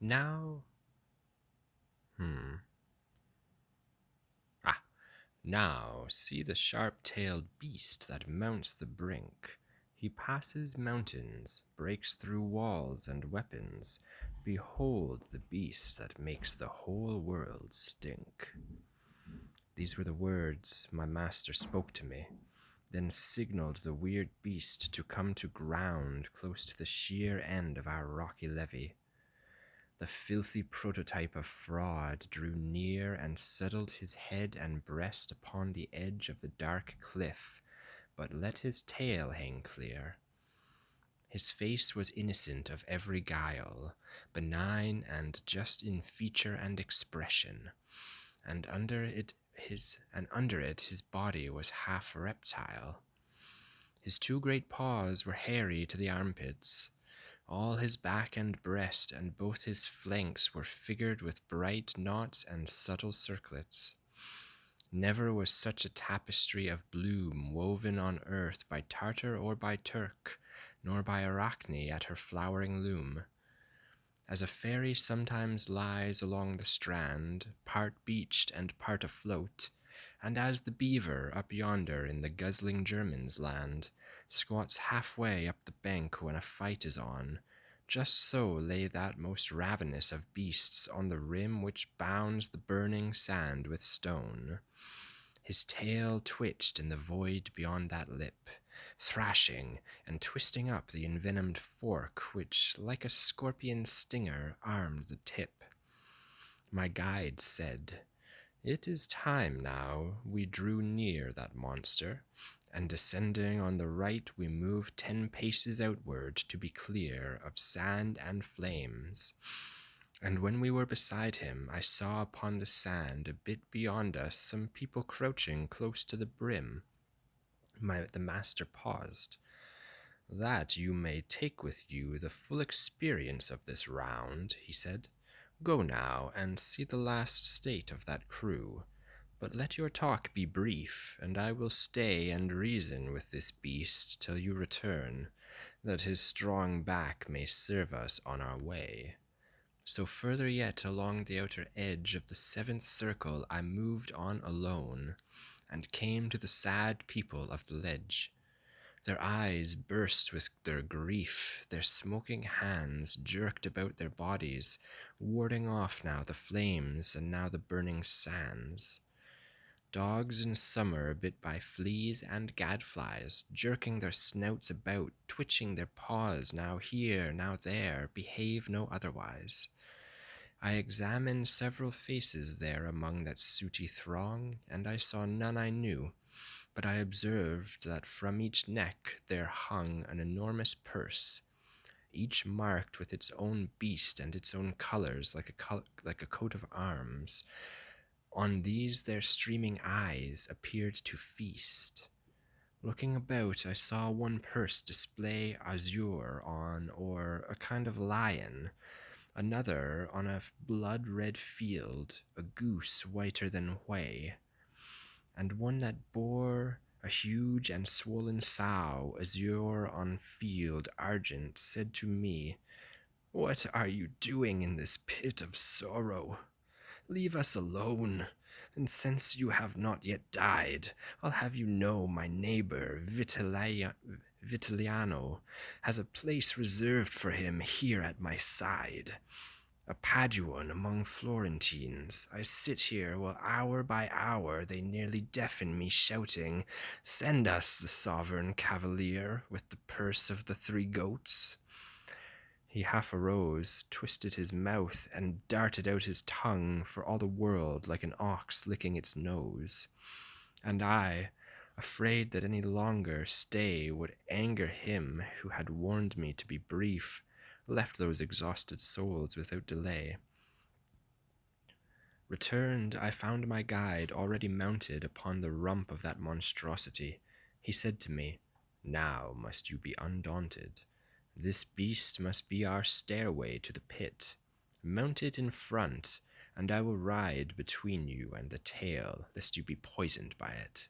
Now, hmm. Ah, now see the sharp-tailed beast that mounts the brink. He passes mountains, breaks through walls and weapons. Behold the beast that makes the whole world stink. These were the words my master spoke to me, then signaled the weird beast to come to ground close to the sheer end of our rocky levee. The filthy prototype of fraud drew near and settled his head and breast upon the edge of the dark cliff, but let his tail hang clear. His face was innocent of every guile, benign and just in feature and expression, and under it his body was half reptile. His two great paws were hairy to the armpits. All his back and breast and both his flanks were figured with bright knots and subtle circlets. Never was such a tapestry of bloom woven on earth by Tartar or by Turk, nor by Arachne at her flowering loom. As a fairy sometimes lies along the strand, part beached and part afloat, and as the beaver up yonder in the guzzling German's land squats halfway up the bank when a fight is on, just so lay that most ravenous of beasts on the rim which bounds the burning sand with stone. His tail twitched in the void beyond that lip, thrashing and twisting up the envenomed fork which, like a scorpion stinger, armed the tip. My guide said, "It is time now we drew near that monster, and descending on the right we moved 10 paces outward to be clear of sand and flames. And when we were beside him, I saw upon the sand a bit beyond us some people crouching close to the brim." The master paused. "That you may take with you the full experience of this round," he said. "Go now and see the last state of that crew. But let your talk be brief, and I will stay and reason with this beast till you return, that his strong back may serve us on our way." So further yet along the outer edge of the seventh circle I moved on alone, and came to the sad people of the ledge. Their eyes burst with their grief, their smoking hands jerked about their bodies, warding off now the flames and now the burning sands. Dogs in summer bit by fleas and gadflies, jerking their snouts about, twitching their paws now here, now there, behave no otherwise. I examined several faces there among that sooty throng, and I saw none I knew, but I observed that from each neck there hung an enormous purse, each marked with its own beast and its own colors like a coat of arms. On these their streaming eyes appeared to feast. Looking about, I saw one purse display azure on, or a kind of lion, another on a blood-red field, a goose whiter than whey, and one that bore a huge and swollen sow, azure on field argent, said to me, "What are you doing in this pit of sorrow? Leave us alone, and since you have not yet died, I'll have you know my neighbor Vitiliano has a place reserved for him here at my side. A Paduan among Florentines, I sit here while hour by hour they nearly deafen me, shouting, 'Send us the sovereign cavalier with the purse of the 3 goats.'" He half arose, twisted his mouth, and darted out his tongue for all the world like an ox licking its nose. And I, afraid that any longer stay would anger him who had warned me to be brief, left those exhausted souls without delay. Returned, I found my guide already mounted upon the rump of that monstrosity. He said to me, "Now must you be undaunted. This beast must be our stairway to the pit. Mount it in front, and I will ride between you and the tail, lest you be poisoned by it."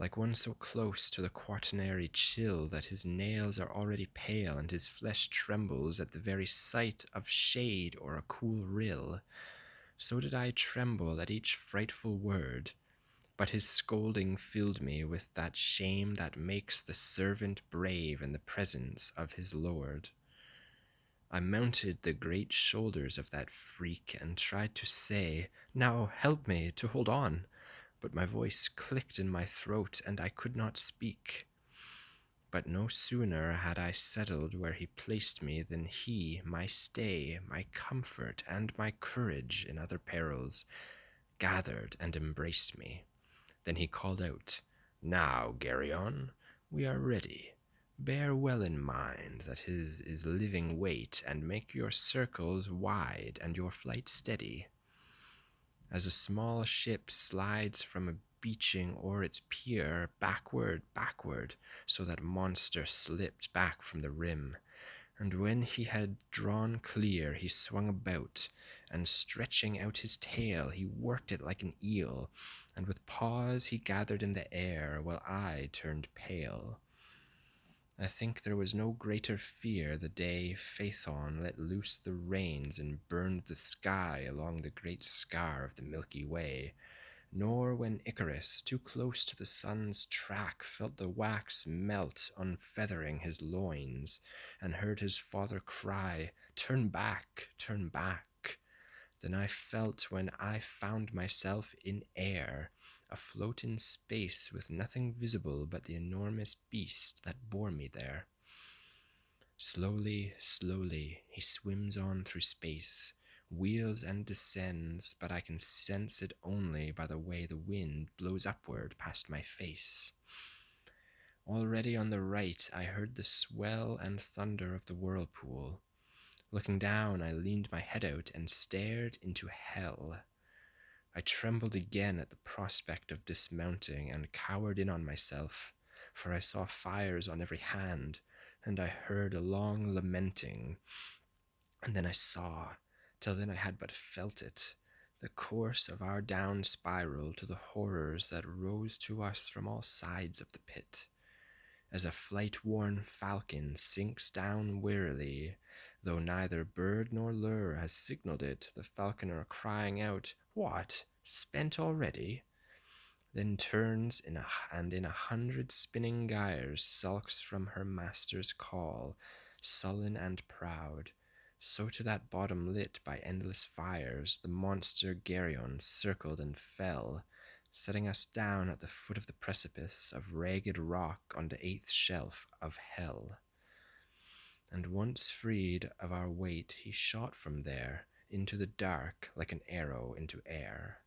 like one so close to the quaternary chill that his nails are already pale and his flesh trembles at the very sight of shade or a cool rill. So did I tremble at each frightful word, but his scolding filled me with that shame that makes the servant brave in the presence of his lord. I mounted the great shoulders of that freak and tried to say, "Now help me to hold on," but my voice clicked in my throat and I could not speak. But no sooner had I settled where he placed me than he, my stay, my comfort, and my courage in other perils, gathered and embraced me. Then he called out, "Now, Geryon, we are ready. Bear well in mind that his is living weight, and make your circles wide and your flight steady. As a small ship slides from a beaching or its pier, backward, backward, so that monster slipped back from the rim. And when he had drawn clear, he swung about, and stretching out his tail, he worked it like an eel, and with paws he gathered in the air, while I turned pale. I think there was no greater fear the day Phaethon let loose the reins and burned the sky along the great scar of the Milky Way, nor when Icarus, too close to the sun's track, felt the wax melt, unfeathering his loins, and heard his father cry, "Turn back, turn back," than I felt when I found myself in air, afloat in space with nothing visible but the enormous beast that bore me there. Slowly, slowly, he swims on through space, wheels and descends, but I can sense it only by the way the wind blows upward past my face. Already on the right I heard the swell and thunder of the whirlpool. Looking down, I leaned my head out and stared into hell. I trembled again at the prospect of dismounting and cowered in on myself, for I saw fires on every hand, and I heard a long lamenting, and then I saw, till then I had but felt it, the course of our down spiral to the horrors that rose to us from all sides of the pit. As a flight-worn falcon sinks down wearily, though neither bird nor lure has signaled it, the falconer crying out, "What, spent already?" then turns and in 100 spinning gyres sulks from her master's call, sullen and proud. So to that bottom lit by endless fires, the monster Geryon circled and fell, setting us down at the foot of the precipice of ragged rock on the 8th shelf of hell. And once freed of our weight, he shot from there into the dark like an arrow into air.